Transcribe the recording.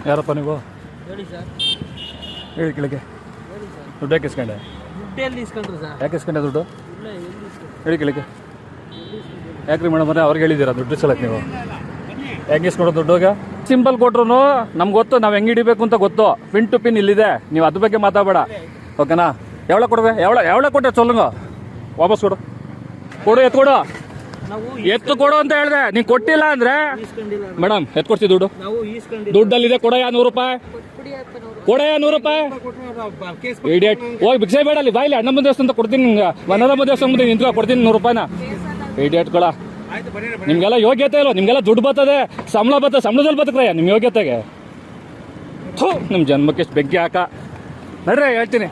ಯಾರಪ್ಪ ನೀವು? ಹೇಳಿ ಸರ್. ಹೇಳಿ ಕೆಳಗೆ. ಹೇಳಿ ಸರ್. ದುಡ್ಡು ಯಾಕೆ ಇಸ್ಕೊಂಡೆ? ದುಡ್ಡು ಎಲ್ಲಿ ಇಸ್ಕೊಂಡ್ರು ಸರ್? ಯಾಕೆ ಇಸ್ಕೊಂಡೆ ದುಡ್ಡು? ಇಲ್ಲ, ಎಲ್ಲಿ ಇಸ್ಕೊಂಡ್ರು? ಹೇಳಿ ಕೆಳಗೆ. ಯಾಕ್ರಿ ಮೇಡಮ್ ಅವರೇ ಅವ್ರಿಗೆ ಹೇಳಿದ್ದೀರಾ ದುಡ್ಡು ಇಸ್ಕೊಳಕ್ಕೆ ನೀವು? ಹೆಂಗೆ ಇಸ್ಕೊಡೋ ದುಡ್ಡುಗ? ಸಿಂಪಲ್ ಕೊಟ್ರು ನಮ್ಗೆ ಗೊತ್ತು, ನಾವು ಹೆಂಗೆ ಹಿಡಿಬೇಕು ಅಂತ ಗೊತ್ತು. ಪಿನ್ ಟು ಪಿನ್ ಇಲ್ಲಿದೆ, ನೀವು ಅದ್ರ ಬಗ್ಗೆ ಮಾತಾಡಬೇಡ, ಓಕೆನಾ? ಎವಳ ಕೊಡುವೆ? ಎವಳ ಕೊಟ್ಟೆ ಚೊಲ್ಲಂಗ ವಾಪಸ್ ಕೊಡು. ಕೊಡು, ಎತ್ತು ಕೊಡು. ಎತ್ತು ಕೊಡು ಅಂತ ಹೇಳಿದೆ. ನೀನು ಕೊಟ್ಟಿಲ್ಲ ಅಂದ್ರೆ ಮೇಡಮ್ ಎತ್ತು ಕೊಡ್ತೀವಿ ದುಡ್ಡು. ದುಡ್ಡಲ್ಲಿದೆ, ಕೊಡಯ್ಯ 100 ರೂಪಾಯಿ. ಕೊಡಯ್ಯ 100 ರೂಪಾಯಿ. ಇಡಿಯಟ್, ಹೋಗಿ ಭಿಕ್ಷೆ ಬೇಡ, ಅಲ್ಲಿ ಬಾಯಿಲಿ ಅಣ್ಣಮ್ಮ ದೇವಸ್ಥಾನ ಅಂತ ಕೊಡ್ತೀನಿ ನಿಮ್ಗೆ. ವನರಮ್ಮ ದೇವಸ್ಥಾನ ಮುಂದೆ ನಿಂತ್ಕೊ, ಕೊಡ್ತೀನಿ 100 ರೂಪಾಯಿನ. ಇಡಿಯಟ್ಗಳ, ನಿಮ್ಗೆಲ್ಲ ಯೋಗ್ಯತೆ ಇಲ್ಲ. ನಿಮ್ಗೆಲ್ಲ ದುಡ್ಡು ಬರ್ತದೆ, ಸಂಬಳ ಬರ್ತದೆ, ಸಂಬಳದಲ್ಲಿ ಬದುಕ್ರಯ್ಯ ನಿಮ್ಮ ಯೋಗ್ಯತೆಗೆ. ನಿಮ್ಮ ಜನ್ಮಕ್ಕೆ ಎಷ್ಟು ಬೆಂಕಿ ಹಾಕ. ನಡ್ರಿ ಹೇಳ್ತೀನಿ.